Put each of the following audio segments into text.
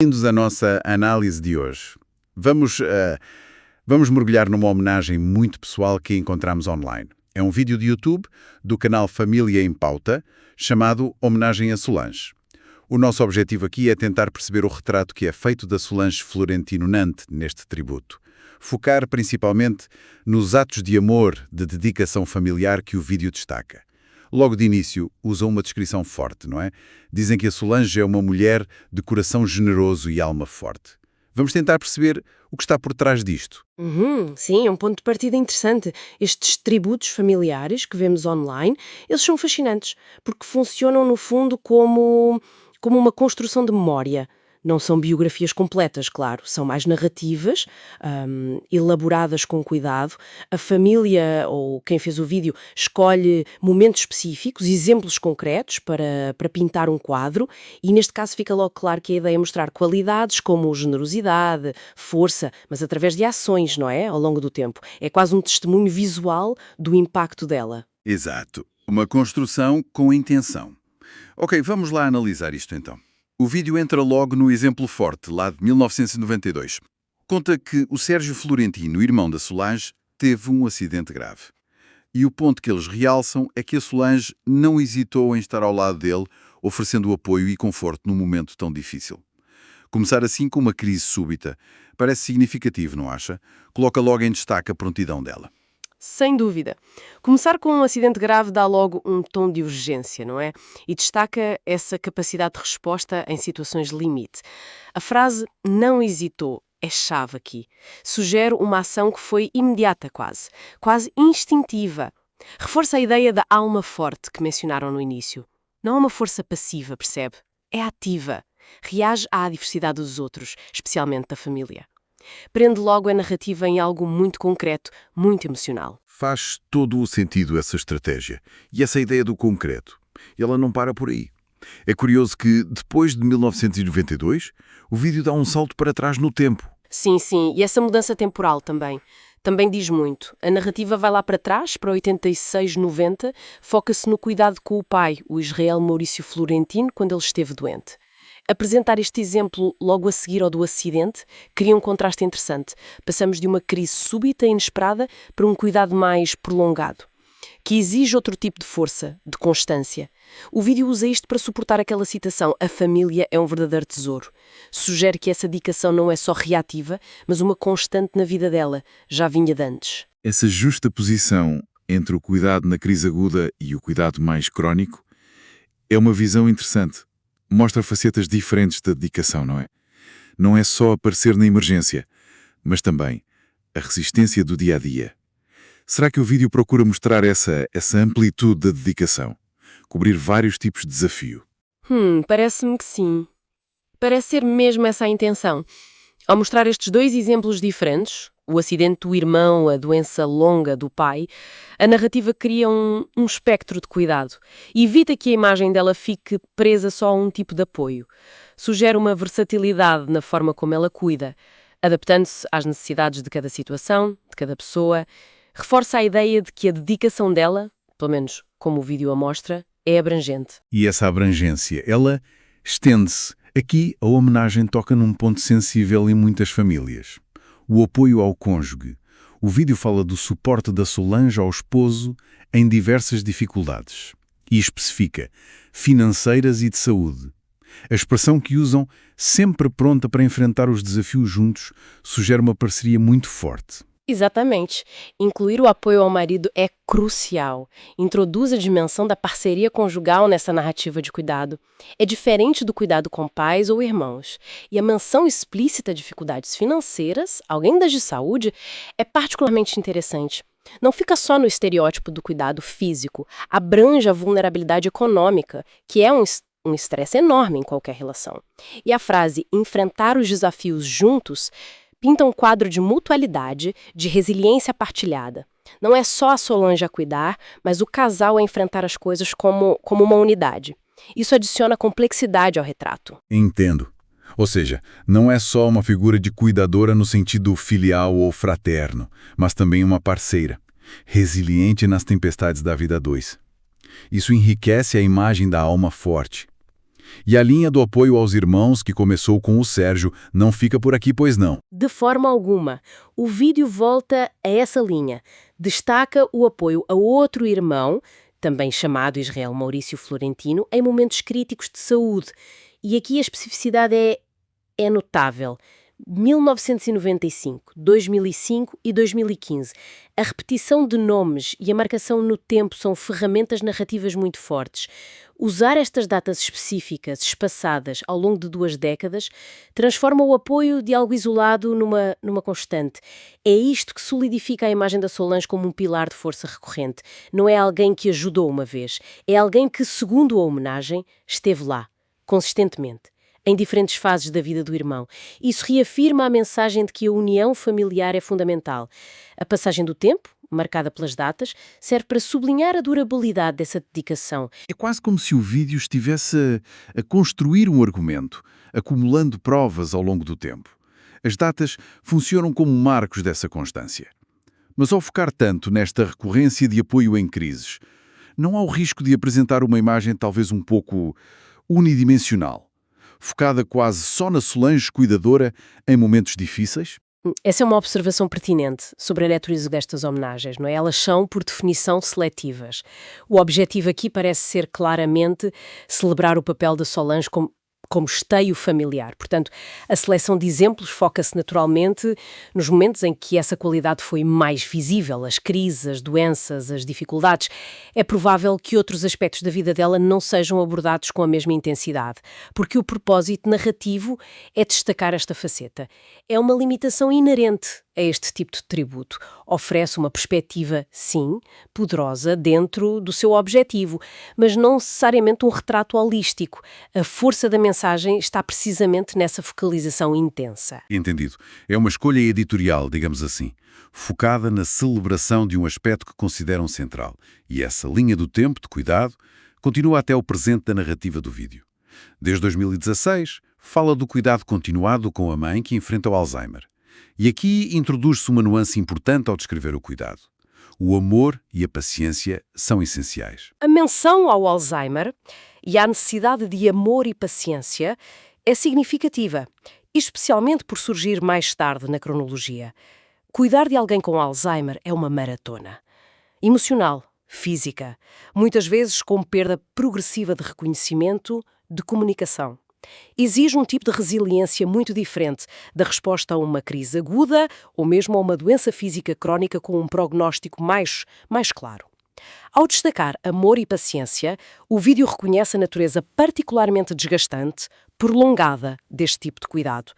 Bem-vindos à nossa análise de hoje. Vamos mergulhar numa homenagem muito pessoal que encontramos online. É um vídeo de YouTube do canal Família em Pauta, chamado Homenagem a Solange. O nosso objetivo aqui é tentar perceber o retrato que é feito da Solange Florentino Nante neste tributo. Focar principalmente nos atos de amor, de dedicação familiar que o vídeo destaca. Logo de início, usam uma descrição forte, não é? Dizem que a Solange é uma mulher de coração generoso e alma forte. Vamos tentar perceber o que está por trás disto. Sim, é um ponto de partida interessante. Estes tributos familiares que vemos online, eles são fascinantes, porque funcionam, no fundo, como uma construção de memória. Não são biografias completas, claro, são mais narrativas, elaboradas com cuidado. A família, ou quem fez o vídeo, escolhe momentos específicos, exemplos concretos para pintar um quadro, e neste caso fica logo claro que a ideia é mostrar qualidades como generosidade, força, mas através de ações, não é? Ao longo do tempo. É quase um testemunho visual do impacto dela. Exato. Uma construção com intenção. Ok, vamos lá analisar isto então. O vídeo entra logo no exemplo forte, lá de 1992. Conta que o Sérgio Florentino, irmão da Solange, teve um acidente grave. E o ponto que eles realçam é que a Solange não hesitou em estar ao lado dele, oferecendo apoio e conforto num momento tão difícil. Começar assim com uma crise súbita parece significativo, não acha? Coloca logo em destaque a prontidão dela. Sem dúvida. Começar com um acidente grave dá logo um tom de urgência, não é? E destaca essa capacidade de resposta em situações limite. A frase "não hesitou" é chave aqui. Sugere uma ação que foi imediata quase instintiva. Reforça a ideia da alma forte que mencionaram no início. Não é uma força passiva, percebe? É ativa. Reage à diversidade dos outros, especialmente da família. Prende logo a narrativa em algo muito concreto, muito emocional. Faz todo o sentido essa estratégia. E essa ideia do concreto. Ela não para por aí. É curioso que, depois de 1992, o vídeo dá um salto para trás no tempo. Sim, e essa mudança temporal também. Também diz muito. A narrativa vai lá para trás, para 86, 90, foca-se no cuidado com o pai, o Israel Maurício Florentino, quando ele esteve doente. Apresentar este exemplo logo a seguir ao do acidente cria um contraste interessante. Passamos de uma crise súbita e inesperada para um cuidado mais prolongado, que exige outro tipo de força, de constância. O vídeo usa isto para suportar aquela citação: "A família é um verdadeiro tesouro". Sugere que essa dedicação não é só reativa, mas uma constante na vida dela, já vinha de antes. Essa justa posição entre o cuidado na crise aguda e o cuidado mais crónico é uma visão interessante. Mostra facetas diferentes da dedicação, não é? Não é só aparecer na emergência, mas também a resistência do dia-a-dia. Será que o vídeo procura mostrar essa amplitude da dedicação? Cobrir vários tipos de desafio? Parece-me que sim. Parece ser mesmo essa a intenção. Ao mostrar estes dois exemplos diferentes, o acidente do irmão, a doença longa do pai, a narrativa cria um espectro de cuidado e evita que a imagem dela fique presa só a um tipo de apoio. Sugere uma versatilidade na forma como ela cuida, adaptando-se às necessidades de cada situação, de cada pessoa. Reforça a ideia de que a dedicação dela, pelo menos como o vídeo a mostra, é abrangente. E essa abrangência, ela estende-se. Aqui, a homenagem toca num ponto sensível em muitas famílias. O apoio ao cônjuge. O vídeo fala do suporte da Solange ao esposo em diversas dificuldades. E especifica financeiras e de saúde. A expressão que usam, sempre pronta para enfrentar os desafios juntos, sugere uma parceria muito forte. Exatamente. Incluir o apoio ao marido é crucial. Introduz a dimensão da parceria conjugal nessa narrativa de cuidado. É diferente do cuidado com pais ou irmãos. E a menção explícita de dificuldades financeiras, além das de saúde, é particularmente interessante. Não fica só no estereótipo do cuidado físico, abrange a vulnerabilidade econômica, que é um estresse enorme em qualquer relação. E a frase "enfrentar os desafios juntos" pinta um quadro de mutualidade, de resiliência partilhada. Não é só a Solange a cuidar, mas o casal a enfrentar as coisas como uma unidade. Isso adiciona complexidade ao retrato. Entendo. Ou seja, não é só uma figura de cuidadora no sentido filial ou fraterno, mas também uma parceira, resiliente nas tempestades da vida a dois. Isso enriquece a imagem da alma forte. E a linha do apoio aos irmãos que começou com o Sérgio não fica por aqui, pois não? De forma alguma. O vídeo volta a essa linha. Destaca o apoio a outro irmão, também chamado Israel Maurício Florentino, em momentos críticos de saúde. E aqui a especificidade é notável. 1995, 2005 e 2015. A repetição de nomes e a marcação no tempo são ferramentas narrativas muito fortes. Usar estas datas específicas, espaçadas ao longo de 2 décadas, transforma o apoio de algo isolado numa constante. É isto que solidifica a imagem da Solange como um pilar de força recorrente. Não é alguém que ajudou uma vez, é alguém que, segundo a homenagem, esteve lá, consistentemente, em diferentes fases da vida do irmão. Isso reafirma a mensagem de que a união familiar é fundamental. A passagem do tempo, marcada pelas datas, serve para sublinhar a durabilidade dessa dedicação. É quase como se o vídeo estivesse a construir um argumento, acumulando provas ao longo do tempo. As datas funcionam como marcos dessa constância. Mas ao focar tanto nesta recorrência de apoio em crises, não há o risco de apresentar uma imagem talvez um pouco unidimensional, focada quase só na Solange cuidadora em momentos difíceis? Essa é uma observação pertinente sobre a natureza destas homenagens, não é? Elas são, por definição, seletivas. O objetivo aqui parece ser claramente celebrar o papel da Solange como esteio familiar. Portanto, a seleção de exemplos foca-se naturalmente nos momentos em que essa qualidade foi mais visível, as crises, as doenças, as dificuldades. É provável que outros aspectos da vida dela não sejam abordados com a mesma intensidade, porque o propósito narrativo é destacar esta faceta. É uma limitação inerente a este tipo de tributo. Oferece uma perspectiva, sim, poderosa dentro do seu objetivo, mas não necessariamente um retrato holístico. A força da mensagem está precisamente nessa focalização intensa. Entendido. É uma escolha editorial, digamos assim, focada na celebração de um aspecto que consideram central. E essa linha do tempo de cuidado continua até o presente da narrativa do vídeo. Desde 2016, fala do cuidado continuado com a mãe que enfrenta o Alzheimer. E aqui introduz-se uma nuance importante ao descrever o cuidado. O amor e a paciência são essenciais. A menção ao Alzheimer e à necessidade de amor e paciência é significativa, especialmente por surgir mais tarde na cronologia. Cuidar de alguém com Alzheimer é uma maratona. Emocional, física, muitas vezes com perda progressiva de reconhecimento, de comunicação. Exige um tipo de resiliência muito diferente da resposta a uma crise aguda ou mesmo a uma doença física crónica com um prognóstico mais claro. Ao destacar amor e paciência, o vídeo reconhece a natureza particularmente desgastante, prolongada deste tipo de cuidado.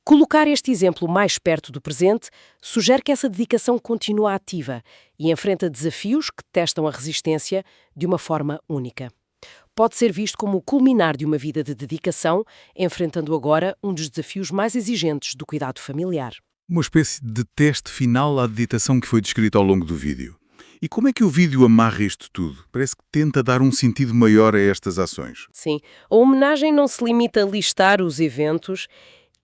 Colocar este exemplo mais perto do presente sugere que essa dedicação continua ativa e enfrenta desafios que testam a resistência de uma forma única. Pode ser visto como o culminar de uma vida de dedicação, enfrentando agora um dos desafios mais exigentes do cuidado familiar. Uma espécie de teste final à dedicação que foi descrita ao longo do vídeo. E como é que o vídeo amarra isto tudo? Parece que tenta dar um sentido maior a estas ações. Sim, a homenagem não se limita a listar os eventos,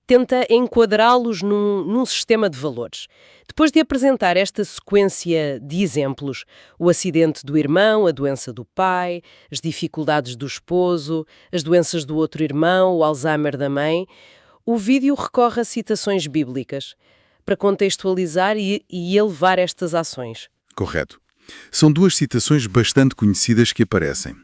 tenta enquadrá-los num sistema de valores. Depois de apresentar esta sequência de exemplos, o acidente do irmão, a doença do pai, as dificuldades do esposo, as doenças do outro irmão, o Alzheimer da mãe, o vídeo recorre a citações bíblicas para contextualizar e elevar estas ações. Correto. São 2 citações bastante conhecidas que aparecem.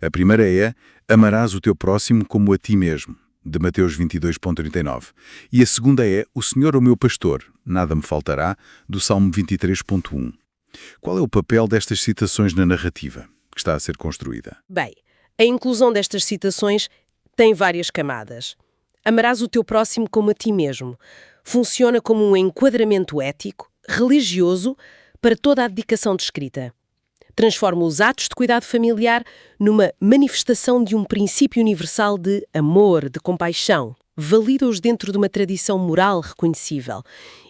A primeira é "Amarás o teu próximo como a ti mesmo", de Mateus 22.39. E a segunda é "O Senhor é o meu pastor, nada me faltará", do Salmo 23.1. Qual é o papel destas citações na narrativa que está a ser construída? Bem, a inclusão destas citações tem várias camadas. Amarás o teu próximo como a ti mesmo. Funciona como um enquadramento ético, religioso, para toda a dedicação descrita. Transforma os atos de cuidado familiar numa manifestação de um princípio universal de amor, de compaixão. Valida-os dentro de uma tradição moral reconhecível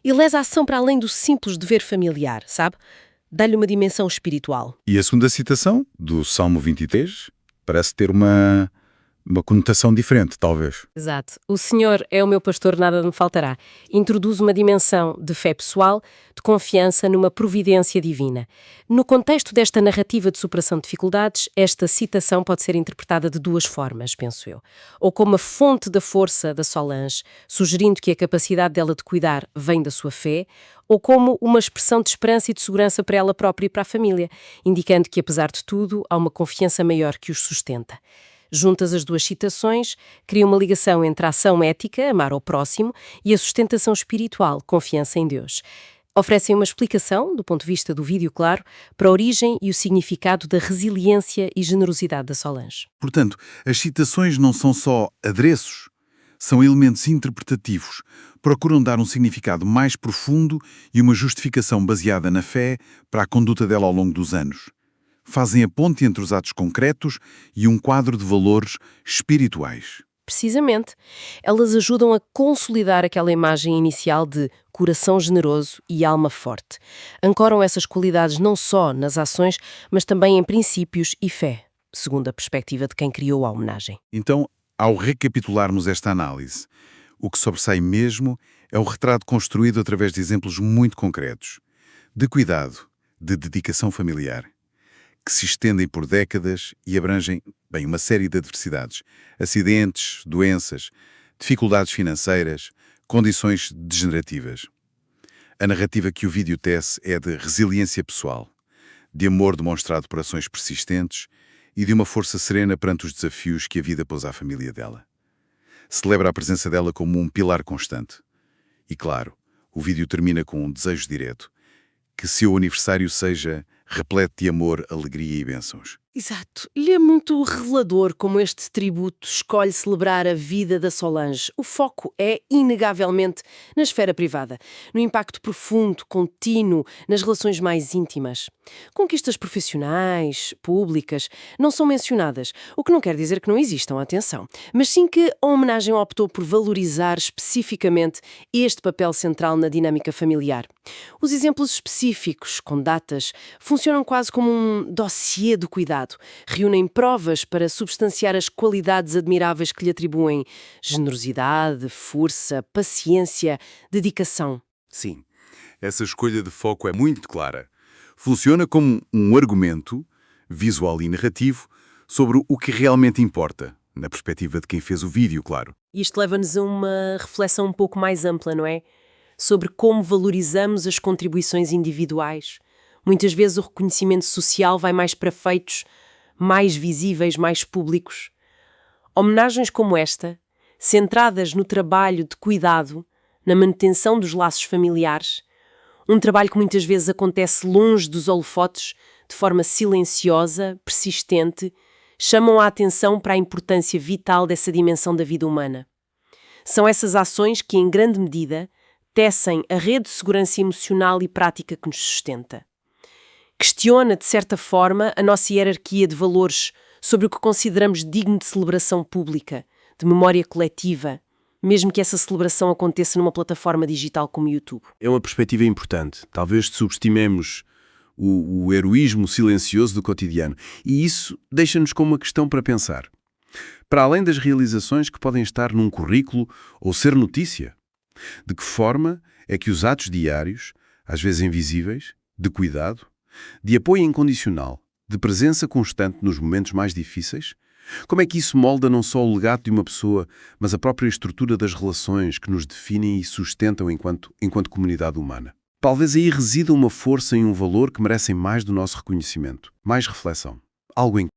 e leva a ação para além do simples dever familiar, sabe? Dá-lhe uma dimensão espiritual. E a segunda citação, do Salmo 23, parece ter uma Uma conotação diferente, talvez. Exato. O Senhor é o meu pastor, nada me faltará. Introduz uma dimensão de fé pessoal, de confiança numa providência divina. No contexto desta narrativa de superação de dificuldades, esta citação pode ser interpretada de duas formas, penso eu. Ou como a fonte da força da Solange, sugerindo que a capacidade dela de cuidar vem da sua fé, ou como uma expressão de esperança e de segurança para ela própria e para a família, indicando que, apesar de tudo, há uma confiança maior que os sustenta. Juntas as duas citações, cria uma ligação entre a ação ética, amar ao próximo, e a sustentação espiritual, confiança em Deus. Oferecem uma explicação, do ponto de vista do vídeo, claro, para a origem e o significado da resiliência e generosidade da Solange. Portanto, as citações não são só adereços, são elementos interpretativos, procuram dar um significado mais profundo e uma justificação baseada na fé para a conduta dela ao longo dos anos. Fazem a ponte entre os atos concretos e um quadro de valores espirituais. Precisamente. Elas ajudam a consolidar aquela imagem inicial de coração generoso e alma forte. Ancoram essas qualidades não só nas ações, mas também em princípios e fé, segundo a perspectiva de quem criou a homenagem. Então, ao recapitularmos esta análise, o que sobressai mesmo é o retrato construído através de exemplos muito concretos, de cuidado, de dedicação familiar, que se estendem por décadas e abrangem, bem, uma série de adversidades, acidentes, doenças, dificuldades financeiras, condições degenerativas. A narrativa que o vídeo tece é de resiliência pessoal, de amor demonstrado por ações persistentes e de uma força serena perante os desafios que a vida pôs à família dela. Celebra a presença dela como um pilar constante. E claro, o vídeo termina com um desejo direto, que seu aniversário seja repleto de amor, alegria e bênçãos. Exato. E é muito revelador como este tributo escolhe celebrar a vida da Solange. O foco é, inegavelmente, na esfera privada, no impacto profundo, contínuo, nas relações mais íntimas. Conquistas profissionais, públicas, não são mencionadas, o que não quer dizer que não existam, atenção, mas sim que a homenagem optou por valorizar especificamente este papel central na dinâmica familiar. Os exemplos específicos, com datas, funcionam quase como um dossiê do cuidado. Reúnem provas para substanciar as qualidades admiráveis que lhe atribuem generosidade, força, paciência, dedicação. Sim, essa escolha de foco é muito clara. Funciona como um argumento, visual e narrativo, sobre o que realmente importa, na perspectiva de quem fez o vídeo, claro. Isto leva-nos a uma reflexão um pouco mais ampla, não é? Sobre como valorizamos as contribuições individuais. Muitas vezes o reconhecimento social vai mais para feitos mais visíveis, mais públicos. Homenagens como esta, centradas no trabalho de cuidado, na manutenção dos laços familiares, um trabalho que muitas vezes acontece longe dos holofotes, de forma silenciosa, persistente, chamam a atenção para a importância vital dessa dimensão da vida humana. São essas ações que, em grande medida, tecem a rede de segurança emocional e prática que nos sustenta. Questiona, de certa forma, a nossa hierarquia de valores sobre o que consideramos digno de celebração pública, de memória coletiva, mesmo que essa celebração aconteça numa plataforma digital como o YouTube. É uma perspectiva importante. Talvez subestimemos o heroísmo silencioso do cotidiano. E isso deixa-nos com uma questão para pensar. Para além das realizações que podem estar num currículo ou ser notícia, de que forma é que os atos diários, às vezes invisíveis, de cuidado, de apoio incondicional, de presença constante nos momentos mais difíceis, como é que isso molda não só o legado de uma pessoa, mas a própria estrutura das relações que nos definem e sustentam enquanto comunidade humana? Talvez aí resida uma força e um valor que merecem mais do nosso reconhecimento, mais reflexão, algo em